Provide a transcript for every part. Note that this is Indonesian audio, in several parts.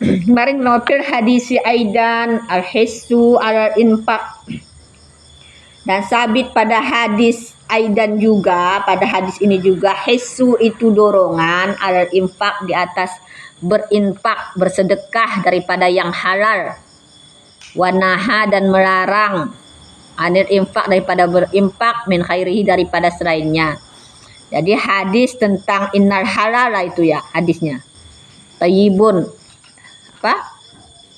Kemarin nopil hadisi aidan al-hissu al-infaq, dan sabit pada hadis aidan juga, pada hadis ini juga hissu itu dorongan, al-infaq di atas berinfak, bersedekah daripada yang halal, wanaha dan melarang anil infak daripada berimpak, min khairihi daripada selainnya. Jadi hadis tentang innal halala itu ya hadisnya. Tayyibun apa?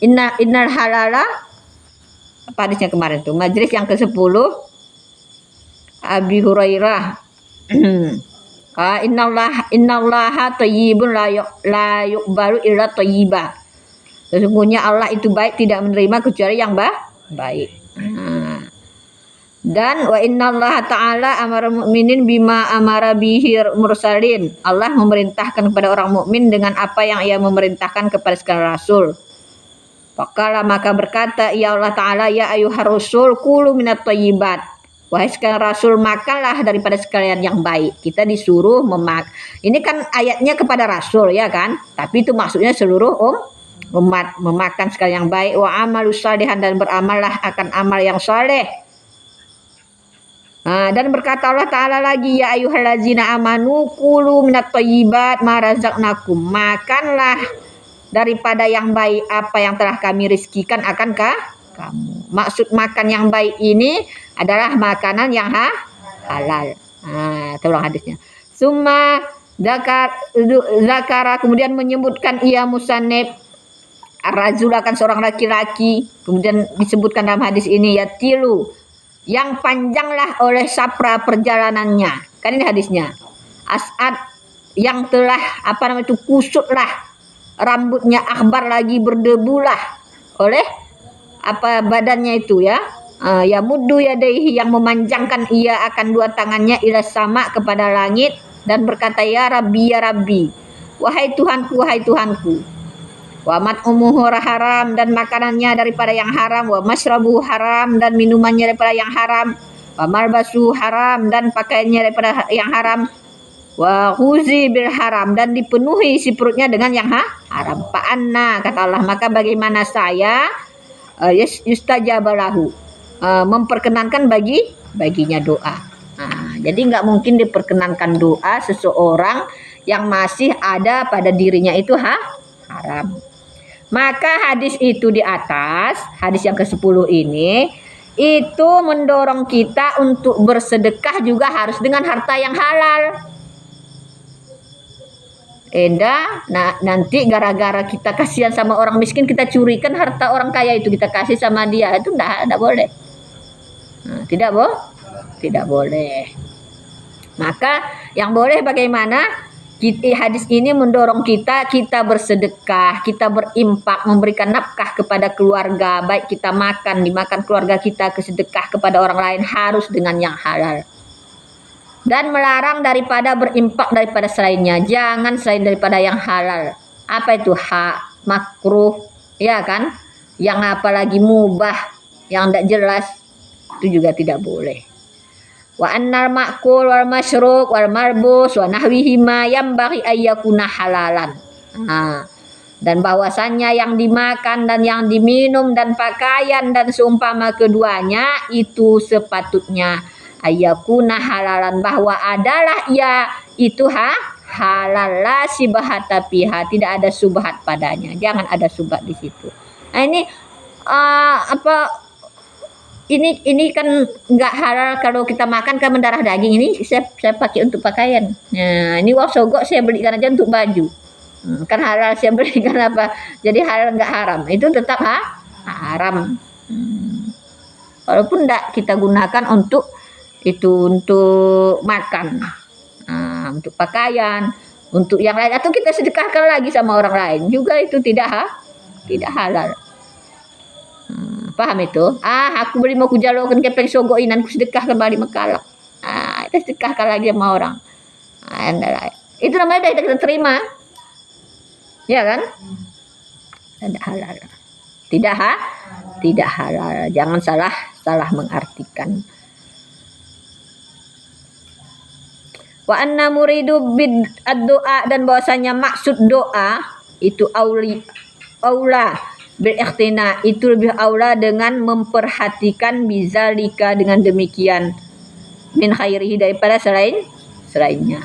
Innal halala apa hadisnya kemarin tuh? Majlis yang ke-10 Abi Hurairah. Innallaha tayyibun la yuqbalu illa tayyiba. Sesungguhnya Allah itu baik, tidak menerima kecuali yang baik. Dan wa innallaha ta'ala amara mu'minin bima amara bihi mursalin. Allah memerintahkan kepada orang mukmin dengan apa yang ia memerintahkan kepada segala rasul. Faqala, maka berkata ya Allah Ta'ala, ya ayyuhar rasul kulu minat thayyibat. Wahai sekalian rasul, makanlah daripada sekalian yang baik. Kita disuruh ini kan ayatnya kepada rasul ya kan, tapi itu maksudnya seluruh umat memakan sekalian yang baik. Wa amalus shalihan, dan beramallah akan amal yang saleh. Dan berkata Allah Ta'ala lagi, ya ayyuhallazina amanu kulu minat thayyibat ma razaqnakum. Makanlah daripada yang baik apa yang telah kami rizkikan akankah kamu. Maksud makan yang baik ini adalah makanan yang halal. Tolong hadisnya. Summa zakara, kemudian menyebutkan ia musannif ar-rajul akan seorang laki-laki. Kemudian disebutkan dalam hadis ini ya tilu, yang panjanglah oleh sapra perjalanannya. Kan ini hadisnya. As'ad, yang telah kusutlah rambutnya, akhbar lagi berdebulah oleh badannya itu ya. Ya muddu yadaihi, yang memanjangkan ia akan dua tangannya ila sama kepada langit, dan berkata ya Rabbi, wahai Tuhanku, wahai Tuhanku. Wa mat'umuhu haram, dan makanannya daripada yang haram. Wa masrabu haram, dan minumannya daripada yang haram. Wa malbasu haram, dan pakaiannya daripada yang haram. Wa huzi bil haram, dan dipenuhi si perutnya dengan yang haram. Fa'anna, kata Allah, maka bagaimana saya yustajabalahu, memperkenankan baginya doa. Jadi nggak mungkin diperkenankan doa seseorang yang masih ada pada dirinya itu haram. Maka hadis itu di atas, hadis yang ke-10 ini, itu mendorong kita untuk bersedekah juga harus dengan harta yang halal. Nanti gara-gara kita kasihan sama orang miskin, kita curikan harta orang kaya itu, kita kasih sama dia, itu tidak boleh. Tidak boleh. Maka yang boleh bagaimana? Hadis ini mendorong kita bersedekah, kita berimpak, memberikan nafkah kepada keluarga, baik kita dimakan keluarga kita, kesedekah kepada orang lain harus dengan yang halal. Dan melarang daripada berimpak daripada selainnya, jangan selain daripada yang halal. Apa itu makruh, ya kan? Yang apalagi mubah, yang tidak jelas, itu juga tidak boleh. Wa annal ma'kul wal masyrub wal marbus wa nahwihima yambaghi ayyakuna halalan. Dan bahwasannya yang dimakan dan yang diminum dan pakaian dan seumpama keduanya itu sepatutnya ayyakuna halalan, bahwa adalah ia itu halal, la sibahata fiha, tidak ada subhat padanya, jangan ada subhat di situ. Ini ini kan nggak halal kalau kita makan kan mendarah daging. Ini saya pakai untuk pakaian. Nah, ini uang sogok saya belikan aja untuk baju. Kan halal saya belikan apa? Jadi halal nggak haram. Itu tetap haram. Walaupun nggak kita gunakan untuk makan, untuk pakaian, untuk yang lain, atau kita sedekahkan lagi sama orang lain juga, itu tidak halal. Paham itu? Aku beli mau kujalokan kepeng sogoinan, ku sedekahkan balik mekalak. Kita sedekahkan lagi sama orang. Itu namanya kita terima. Ya kan? Tidak halal. Tidak halal. Jangan salah mengartikan. Wa anna muridu bid doa, dan bahwasanya maksud doa itu aula bil ikhtina, itu lebih aula dengan memperhatikan bizalika, dengan demikian, min khairihi, daripada selainnya.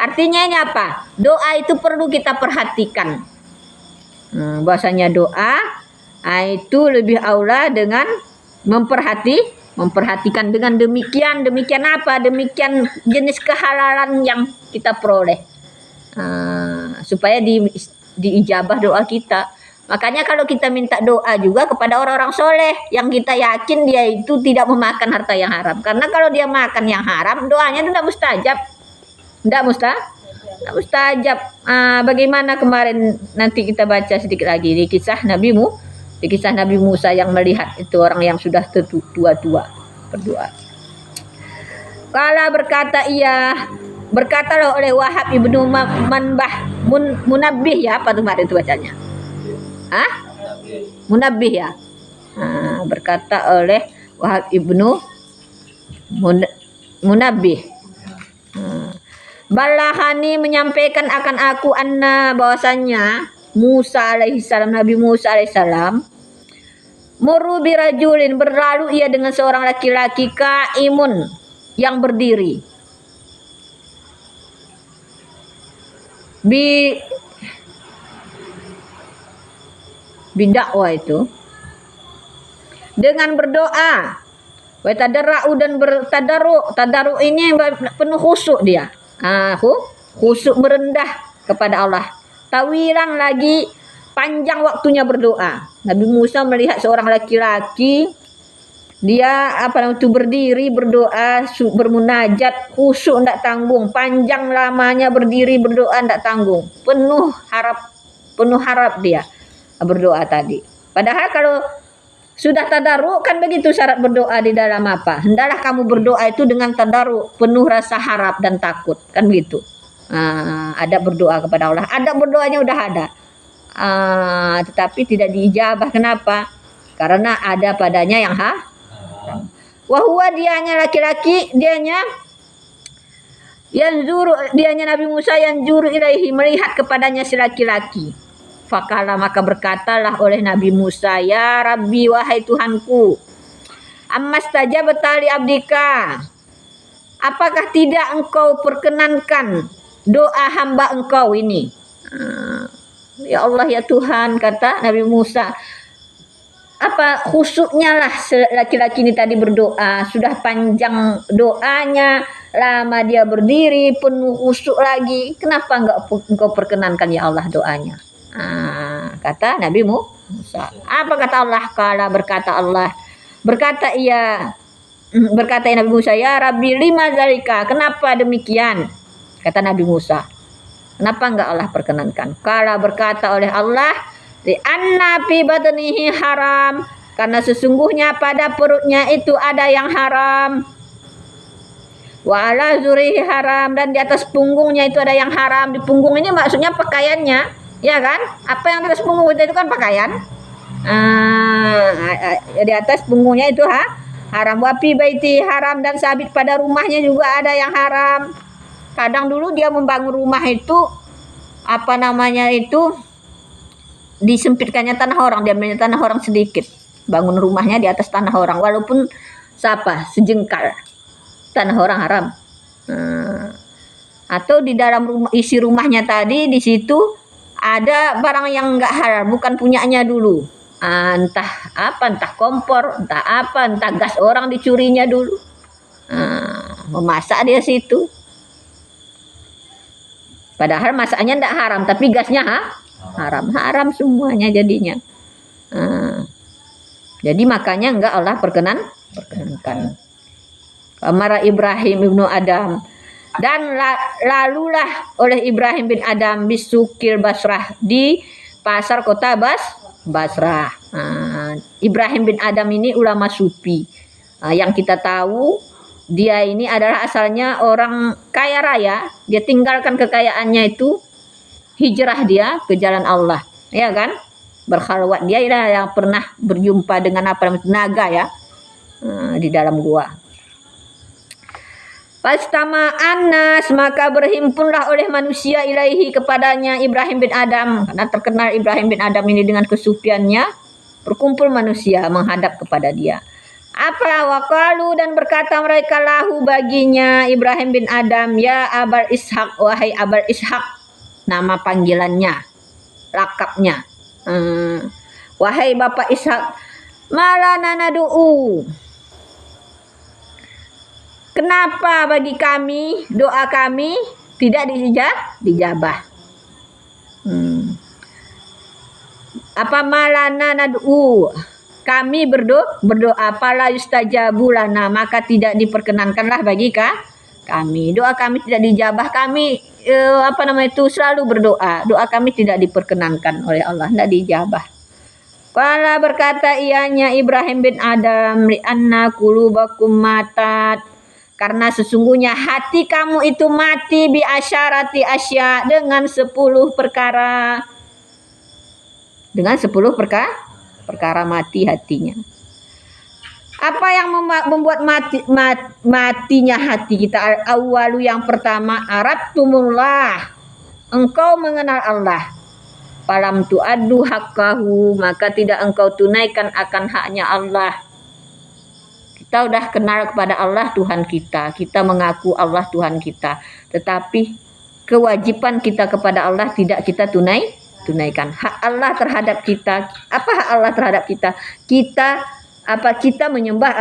Artinya ini apa? Doa itu perlu kita perhatikan. Bahwasanya doa itu lebih aula dengan memperhatikan, dengan demikian apa? Demikian jenis kehalalan yang kita peroleh, supaya diijabah doa kita. Makanya kalau kita minta doa juga kepada orang-orang soleh yang kita yakin dia itu tidak memakan harta yang haram. Karena kalau dia makan yang haram, doanya itu tidak mustajab. Tidak mustajab. Bagaimana kemarin, nanti kita baca sedikit lagi di kisah Nabi Musa yang melihat itu orang yang sudah tua-tua berdoa. Kala berkatalah oleh Wahab ibnu Munabbih, ya, apa kemarin itu bacanya? Munabbih, ya. Berkata oleh Wahab ibnu Munabbih, balahani, menyampaikan akan aku, anna, bahwasanya Musa alaihissalam, Nabi Musa alaihissalam, muru birajulin, berlalu ia dengan seorang laki-laki, kaimun, yang berdiri, bidakwah itu, dengan berdoa, wa tadarru, dan tadarru ini penuh khusyuk dia, khusyuk, merendah kepada Allah, tawilan, lagi panjang waktunya berdoa. Nabi Musa melihat seorang laki-laki, dia berdiri berdoa, bermunajat, khusyuk ndak tanggung, panjang lamanya berdiri berdoa ndak tanggung, penuh harap dia berdoa tadi. Padahal kalau sudah tadaruk kan begitu syarat berdoa di dalam apa? Hendaklah kamu berdoa itu dengan tadaruk, penuh rasa harap dan takut, kan begitu. Ada berdoa kepada Allah, ada berdoanya udah ada, tetapi tidak diijabah. Kenapa? Karena ada padanya yang wahwa, dianya laki-laki, dianya Nabi Musa yang juru ilaihi, melihat kepadanya si laki-laki. Fakala, maka berkatalah oleh Nabi Musa, ya Rabbi, wahai Tuhanku, ammastajab tali abdika, apakah tidak engkau perkenankan doa hamba engkau ini? Ya Allah, ya Tuhan, kata Nabi Musa, khusyuknya lah laki-laki ini tadi berdoa, sudah panjang doanya, lama dia berdiri, penuh khusyuk lagi, kenapa enggak engkau perkenankan ya Allah doanya? Kata Nabi Musa. Apa kata Allah? Kala, berkata Nabi Musa, ya Rabbi, lima zalika, kenapa demikian? Kata Nabi Musa, kenapa enggak Allah perkenankan? Kala, berkata oleh Allah, li anna fi batnihi haram, karena sesungguhnya pada perutnya itu ada yang haram, wa ala zurihi haram, dan di atas punggungnya itu ada yang haram. Di punggung ini maksudnya pakaiannya, ya kan? Apa yang di atas punggung itu kan pakaian. Di atas punggungnya itu haram. Wa fi baiti haram, dan sabit pada rumahnya juga ada yang haram. Kadang dulu dia membangun rumah itu disempitkannya tanah orang, dia ambilnya tanah orang sedikit, bangun rumahnya di atas tanah orang, walaupun sejengkal tanah orang haram. Atau di dalam isi rumahnya tadi, di situ ada barang yang enggak halal, bukan punyanya dulu, entah kompor, entah gas orang dicurinya dulu, memasak dia situ, padahal masaknya enggak haram, tapi gasnya haram semuanya jadinya. Jadi makanya enggak Allah perkenankan. Amara Ibrahim ibnu Adam, dan lalulah oleh Ibrahim bin Adam bisukil Basrah, di pasar kota Basrah. Ibrahim bin Adam ini ulama sufi, yang kita tahu dia ini adalah asalnya orang kaya raya, dia tinggalkan kekayaannya itu, hijrah dia ke jalan Allah, ya kan, berkhalwat. Dia yang pernah berjumpa dengan naga ya, di dalam gua. Fastama'an nas, maka berhimpunlah oleh manusia ilaihi kepadanya Ibrahim bin Adam. Karena terkenal Ibrahim bin Adam ini dengan kesufiannya, berkumpul manusia menghadap kepada dia. Apa waqalu, dan berkata mereka lahu baginya Ibrahim bin Adam, ya Abal Ishaq, wahai Abal Ishaq, nama panggilannya, lakapnya. Wahai Bapak Ishaq, malana nadu'u, kenapa bagi kami doa kami tidak dijabah? Apa malana nad'u, kami berdoa pala yustajabu lana, maka tidak diperkenankanlah bagi kami. Doa kami tidak dijabah, kami selalu berdoa. Doa kami tidak diperkenankan oleh Allah, tidak dijabah. Qala, berkata ianya Ibrahim bin Adam, li anna qulubakum matat, karena sesungguhnya hati kamu itu mati, bi asyarati asya, dengan 10 perkara. Dengan 10 perkara mati hatinya. Apa yang membuat matinya hati kita? Awalu, yang pertama, aradtumullah, engkau mengenal Allah. Falam tu'addu haqqahu, maka tidak engkau tunaikan akan haknya Allah. Kita udah kenal kepada Allah Tuhan kita, kita mengaku Allah Tuhan kita, tetapi kewajiban kita kepada Allah tidak kita tunaikan. Hak Allah terhadap kita, apa hak Allah terhadap kita? Kita menyembah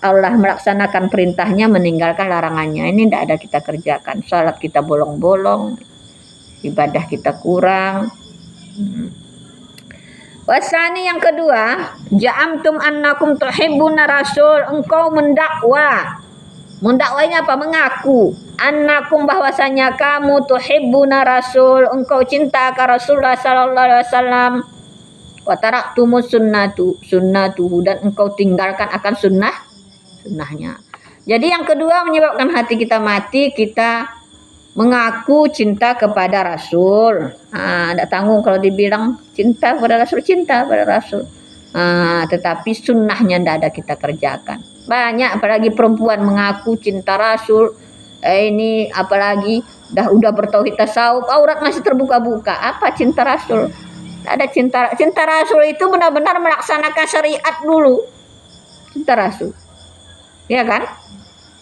Allah, melaksanakan perintahnya, meninggalkan larangannya. Ini tidak ada kita kerjakan. Salat kita bolong-bolong, ibadah kita kurang. Wasani, yang kedua, ja'amtum annakum tuhibbuna rasul, engkau mendakwa. Mendakwanya apa? Mengaku. Annakum, bahwasanya kamu, tuhibbuna rasul, engkau cinta ke Rasulullah sallallahu alaihi wasallam. Wa taraktumus sunnatuhu, dan engkau tinggalkan akan sunnahnya. Jadi yang kedua menyebabkan hati kita mati, kita mengaku cinta kepada Rasul. Tidak tanggung kalau dibilang cinta kepada Rasul. Tetapi sunnahnya tidak ada kita kerjakan. Banyak apalagi perempuan mengaku cinta Rasul. Ini apalagi udah bertauhid tasawuf, aurat masih terbuka-buka. Apa cinta Rasul? Tidak ada cinta Rasul itu benar-benar melaksanakan syariat dulu. Cinta Rasul, ya kan?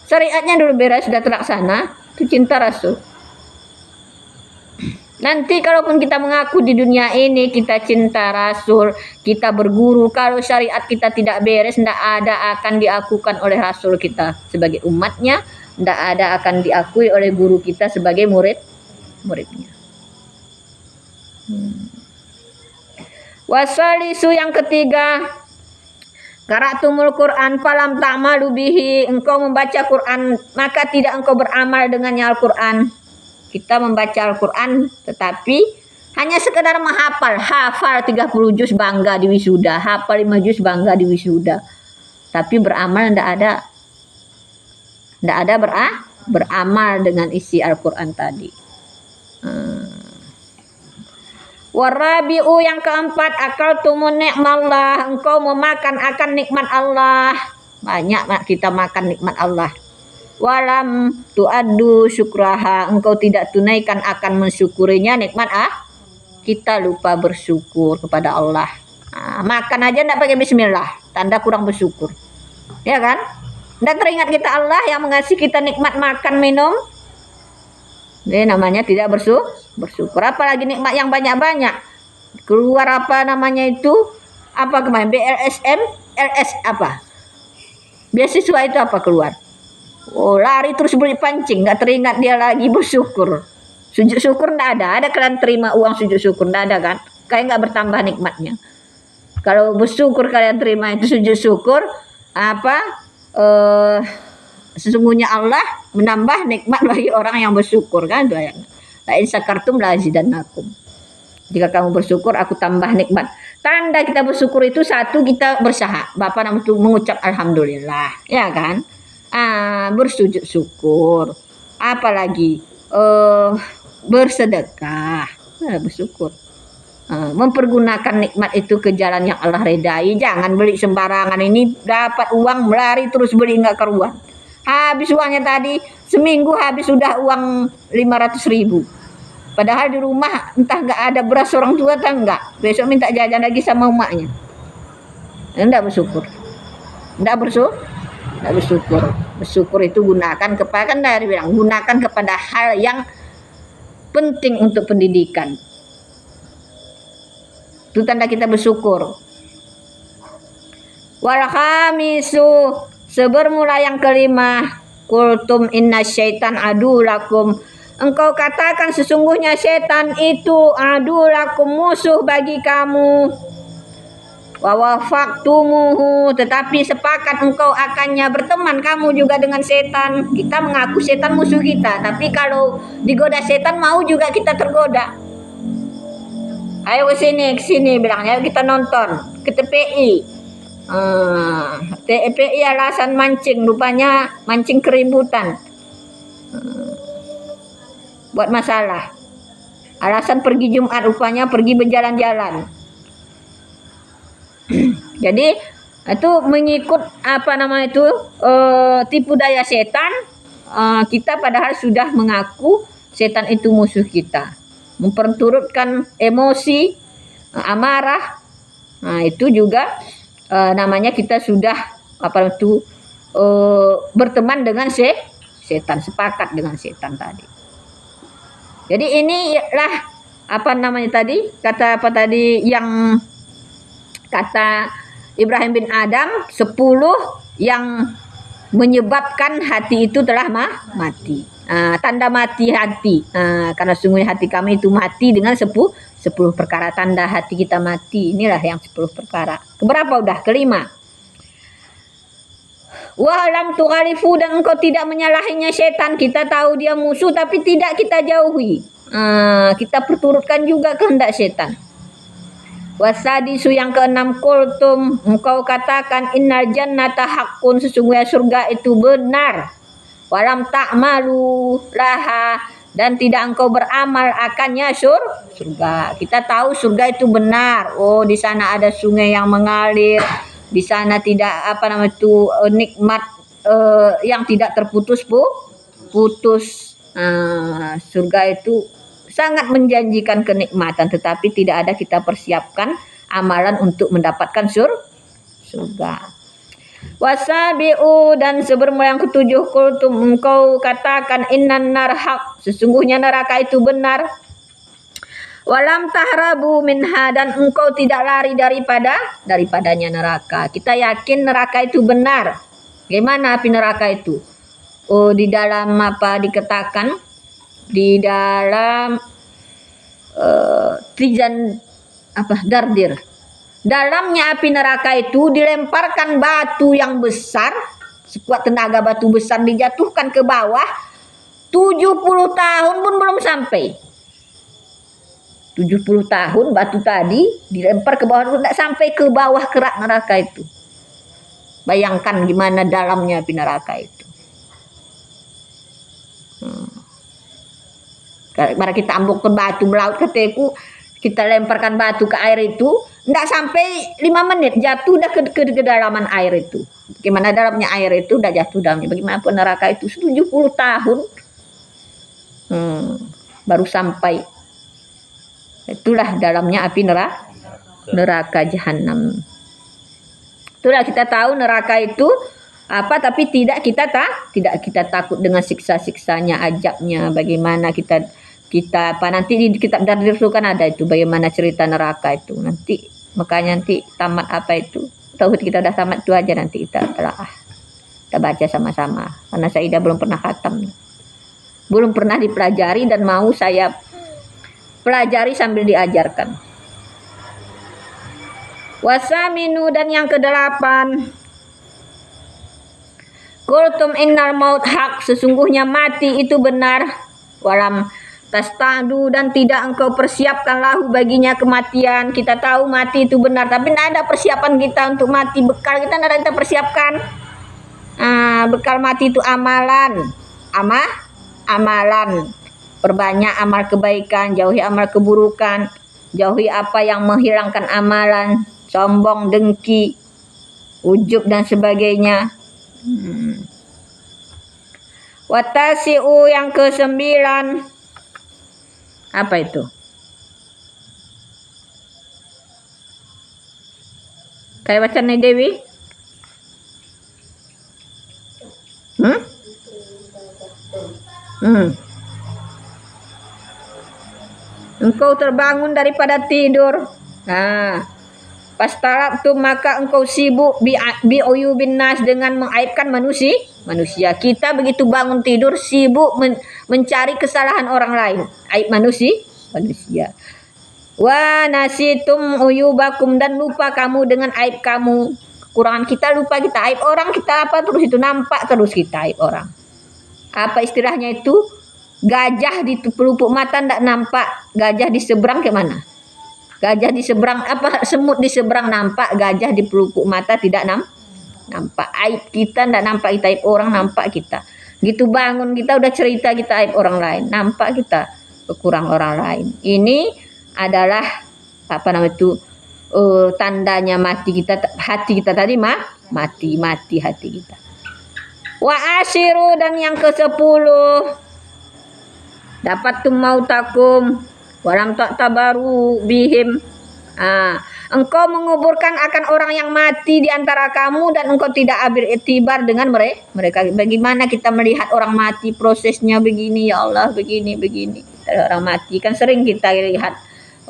Syariatnya dulu beres, sudah terlaksana. Itu cinta Rasul. Nanti kalaupun kita mengaku di dunia ini kita cinta Rasul, kita berguru, kalau syariat kita tidak beres, tidak ada akan diakukan oleh Rasul kita sebagai umatnya, tidak ada akan diakui oleh guru kita sebagai muridnya. Wasalisu, yang ketiga, qara'tumul Quran falam ta'malu bihi, engkau membaca Quran maka tidak engkau beramal dengannya Al-Quran. Kita membaca Al-Quran tetapi hanya sekedar menghafal, hafal 30 juz bangga di wisuda, hafal 5 juz bangga di wisuda. Tapi beramal tidak ada beramal dengan isi Al-Quran tadi. Warabi'u, yang keempat, akaltumun ni'mallah, engkau memakan akan nikmat Allah. Banyak kita makan nikmat Allah. Walam tu'addu syukraha, engkau tidak tunaikan akan mensyukurinya nikmat kita lupa bersyukur kepada Allah. Makan aja tidak pakai bismillah, tanda kurang bersyukur, ya kan? Tidak teringat kita Allah yang mengasih kita nikmat makan minum. Ini namanya tidak bersyukur. Apalagi nikmat yang banyak-banyak. Keluar apa namanya itu? Apa kemarin? BLSM, LS apa? Beasiswa itu apa keluar? Oh, lari terus beli pancing, nggak teringat dia lagi bersyukur. Sujud syukur nggak ada. Ada kalian terima uang sujud syukur nggak ada kan? Kayak nggak bertambah nikmatnya. Kalau bersyukur kalian terima itu sujud syukur, sesungguhnya Allah menambah nikmat bagi orang yang bersyukur, kan? La in syakartum la azidannakum. Jika kamu bersyukur, aku tambah nikmat. Tanda kita bersyukur itu satu, kita bersahak. Bapak namanya itu mengucap alhamdulillah, ya kan? Bersujud syukur. Apalagi bersedekah, bersyukur. Mempergunakan nikmat itu ke jalan yang Allah redai. Jangan beli sembarangan. Ini dapat uang melari terus beli nggak keruan. Habis uangnya tadi, seminggu habis sudah uang 500.000. Padahal di rumah entah nggak ada beras orang tua atau enggak. Besok minta jajan lagi sama emaknya. Enggak bersyukur. Enggak bersyukur. Enggak bersyukur. Bersyukur itu gunakan kepada, kan dari bilang, gunakan kepada hal yang penting untuk pendidikan. Itu tanda kita bersyukur. Wal khamisu, sebermula yang kelima, kultum inna syaitan adu lakum. Engkau katakan sesungguhnya setan itu adu lakum, musuh bagi kamu. Wa wafaktumuhu, tetapi sepakat engkau akannya berteman kamu juga dengan setan. Kita mengaku setan musuh kita, tapi kalau digoda setan mau juga kita tergoda. Ayo ke sini bilangnya, kita nonton ke TPI. TPI alasan mancing, rupanya mancing keributan, buat masalah. Alasan pergi Jumat, rupanya pergi berjalan-jalan. Jadi itu mengikut apa nama itu, tipu daya setan. Kita padahal sudah mengaku setan itu musuh kita, memperturutkan emosi, amarah. Nah, itu juga namanya kita sudah apa itu, berteman dengan setan, sepakat dengan setan tadi. Jadi inilah apa namanya tadi, kata apa tadi yang kata Ibrahim bin Adam, 10 yang menyebabkan hati itu telah mati. Tanda mati hati. Karena sungguhnya hati kami itu mati dengan 10 perkara. Tanda hati kita mati, inilah yang 10 perkara. Keberapa udah? Kelima. Wa lam tughalifu, dan engkau tidak menyalahinya setan. Kita tahu dia musuh tapi tidak kita jauhi. Kita perturutkan juga kehendak setan. Wasadisu, yang keenam, kultum, engkau katakan innal jannata haqqun, sesungguhnya surga itu benar. Walam ta'malu laha, dan tidak engkau beramal akannya surga. Kita tahu surga itu benar. Oh, di sana ada sungai yang mengalir, di sana tidak apa namanya itu, nikmat yang tidak terputus putus. Surga itu sangat menjanjikan kenikmatan, tetapi tidak ada kita persiapkan amalan untuk mendapatkan surga. Wasabi'u, dan sebermula yang ketujuh, kultum, engkau katakan innan nar haq, sesungguhnya neraka itu benar. Walam tahrabu minha, dan engkau tidak lari daripadanya neraka. Kita yakin neraka itu benar. Bagaimana api neraka itu? Oh, di dalam apa dikatakan? Di dalam Trizan apa Dardir, dalamnya api neraka itu dilemparkan batu yang besar, sekuat tenaga batu besar dijatuhkan ke bawah, 70 tahun pun belum sampai. 70 tahun batu tadi dilempar ke bawah, tidak sampai ke bawah kerak neraka itu. Bayangkan gimana dalamnya api neraka itu. Mari kita ambukkan batu melaut ke teku, kita lemparkan batu ke air itu, tidak sampai 5 menit jatuh udah ke kedalaman air itu. Bagaimana dalamnya air itu udah jatuh dalamnya. Bagaimanapun neraka itu 70 tahun baru sampai. Itulah dalamnya api neraka jahanam. Itulah kita tahu neraka itu apa, tapi tidak kita takut dengan siksa-siksanya, azabnya. Bagaimana kita apa, nanti di kitab Dardir itu kan ada itu bagaimana cerita neraka itu nanti. Makanya nanti tamat apa itu tauhid, kita udah tamat itu aja, nanti kita telaah, kita baca sama-sama, karena Saidah belum pernah khatam, belum pernah dipelajari, dan mau saya pelajari sambil diajarkan. Wasaminu, dan yang kedelapan, kultum innal maut haq, sesungguhnya mati itu benar. Walam tastadu, dan tidak engkau persiapkan lahu baginya kematian. Kita tahu mati itu benar, tapi tidak ada persiapan kita untuk mati. Bekal kita tidak ada kita persiapkan. Bekal mati itu amalan, amalan. Perbanyak amal kebaikan, jauhi amal keburukan, jauhi apa yang menghilangkan amalan, sombong, dengki, ujub dan sebagainya. Watasi'u yang ke-9. Apa itu? Kayak baca nih Dewi? Engkau terbangun daripada tidur. Nah, pastalabtum maka engkau sibuk bi uyubin nas dengan mengaibkan manusia. Kita begitu bangun tidur sibuk mencari kesalahan orang lain, aib manusia. Wa nasitum uyubakum, dan lupa kamu dengan aib kamu. Kekurangan kita lupa kita, aib orang kita apa terus itu nampak terus kita aib orang. Apa istilahnya itu? Gajah di pelupuk mata ndak nampak, gajah di seberang ke mana? Gajah di seberang apa, semut di seberang nampak, gajah di pelupuk mata tidak nampak. Aib kita ndak nampak kita, aib orang nampak kita. Gitu bangun kita udah cerita kita aib orang lain, nampak kita kekurangan orang lain. Ini adalah apa namanya itu, tandanya mati kita, hati kita tadi mati hati kita. Wa asyiru, dan yang ke-10, dapat mautakum walam tabaru bihim. Engkau menguburkan akan orang yang mati di antara kamu dan engkau tidak beriktibar dengan mereka. Bagaimana kita melihat orang mati, prosesnya begini, ya Allah, begini. Kita orang mati kan sering kita lihat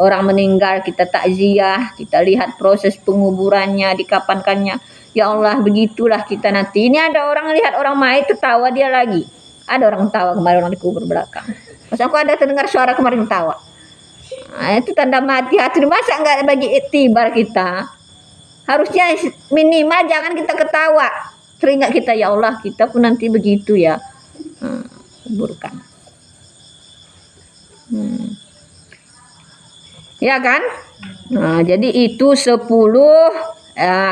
orang meninggal, kita takziah, kita lihat proses penguburannya, dikapankannya. Ya Allah, begitulah kita nanti. Ini ada orang lihat orang mati tertawa dia lagi. Ada orang tawa kemarin, orang dikubur belakang. Pas aku ada terdengar suara kemarin tawa. Nah, itu tanda mati hati. Masa enggak bagi iktibar kita? Harusnya minimal jangan kita ketawa. Teringat kita, ya Allah, kita pun nanti begitu ya. Kuburkan. Ya kan? Nah, jadi itu 10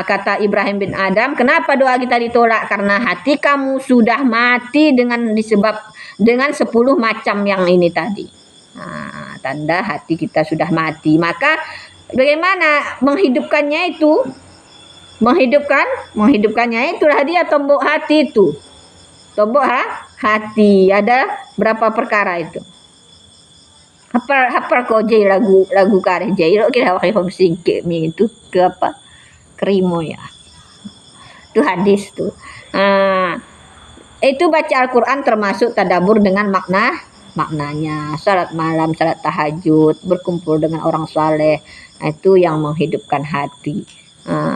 kata Ibrahim bin Adam. Kenapa doa kita ditolak? Karena hati kamu sudah mati dengan 10 macam yang ini tadi. Nah, tanda hati kita sudah mati. Maka bagaimana menghidupkannya itu? Menghidupkannya itulah dia tombok hati itu. Tombok hati. Ada berapa perkara itu? Hafal kau jai lagu kareh jai lo kira wakai singke mi itu ke apa? Kerimo ya. Itu hadis tuh. Itu baca Al-Qur'an termasuk tadabbur dengan maknanya. Salat malam, salat tahajud, berkumpul dengan orang saleh. Itu yang menghidupkan hati.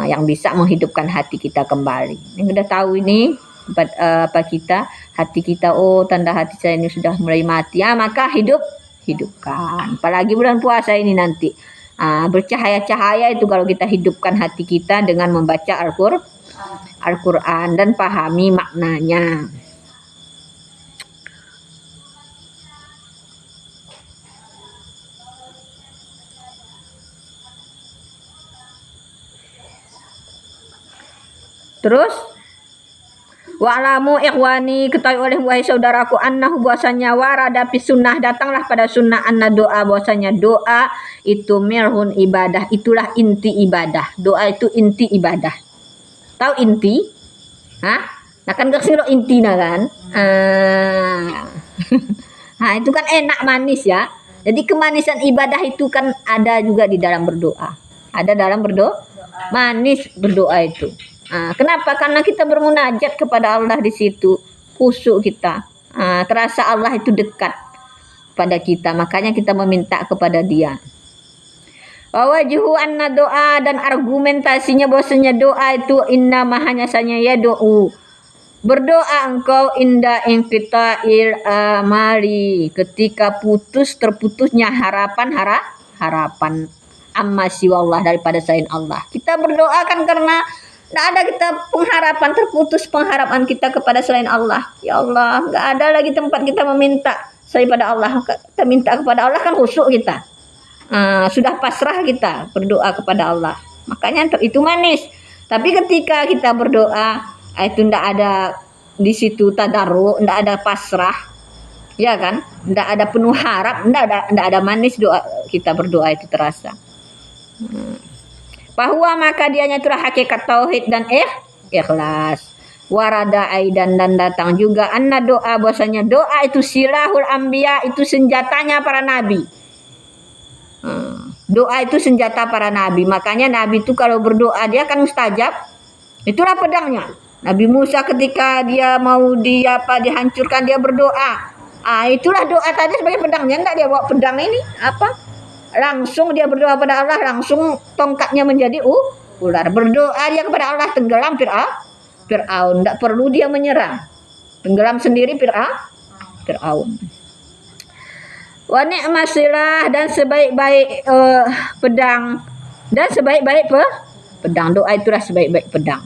Yang bisa menghidupkan hati kita kembali. Yang udah tahu ini apa kita, hati kita, oh tanda hati saya ini sudah mulai mati. Maka hidupkan. Apalagi bulan puasa ini nanti. Bercahaya-cahaya itu kalau kita hidupkan hati kita dengan membaca Al-Quran dan pahami maknanya. Terus wa'lamu ikhwani, ketahui oleh wahai saudaraku, annahu bahwasanya warada fi sunnah, datanglah pada sunnah, anna doa, bahwasanya doa itu mirhun ibadah, itulah inti ibadah. Doa itu inti ibadah. Tahu inti? Nah kan kesiro intina kan? Itu kan enak manis ya. Jadi kemanisan ibadah itu kan ada juga di dalam berdoa. Ada dalam berdoa, manis berdoa itu. Kenapa? Karena kita bermunajat kepada Allah di situ, khusyuk kita, terasa Allah itu dekat pada kita, makanya kita meminta kepada Dia. Wawajuhu anna doa, dan argumentasinya bahwasanya doa itu inna hanya sanya ya doa. Berdoa engkau inda inqita'il amali, ketika terputusnya harapan amma siwallah, daripada selain Allah. Kita berdoa kan karena tidak ada kita pengharapan, terputus pengharapan kita kepada selain Allah. Ya Allah, nggak ada lagi tempat kita meminta selain pada Allah. Kita minta kepada Allah kan khusyuk kita. Sudah pasrah kita berdoa kepada Allah. Makanya itu manis. Tapi ketika kita berdoa itu tidak ada di situ tadarru, tidak ada pasrah, ya kan? Tidak ada penuh harap, tidak ada manis doa kita berdoa itu terasa. Bahwa maka dianya itulah hakikat tauhid dan ikhlas. Warada aidan dan datang juga anna doa bahwasanya doa itu silahul anbiya, itu senjatanya para nabi. Doa itu senjata para nabi. Makanya nabi itu kalau berdoa dia akan mustajab. Itulah pedangnya. Nabi Musa ketika dia mau dihancurkan dia berdoa. Itulah doa tadi sebagai pedangnya. Enggak dia bawa pedang ini apa? Langsung dia berdoa pada Allah, langsung tongkatnya menjadi ular. Berdoa dia kepada Allah, tenggelam Fir'aun. Tidak perlu dia menyerang. Tenggelam sendiri Fir'aun. Wa ni'masilah, dan sebaik-baik pedang, dan sebaik-baik pedang. Doa itulah sebaik-baik pedang.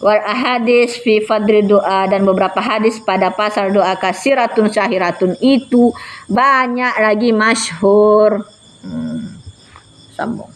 Wal ahadis fi fadri doa, dan beberapa hadis pada pasal doa kasiratun syahiratun, itu banyak lagi masyhur. Sambung.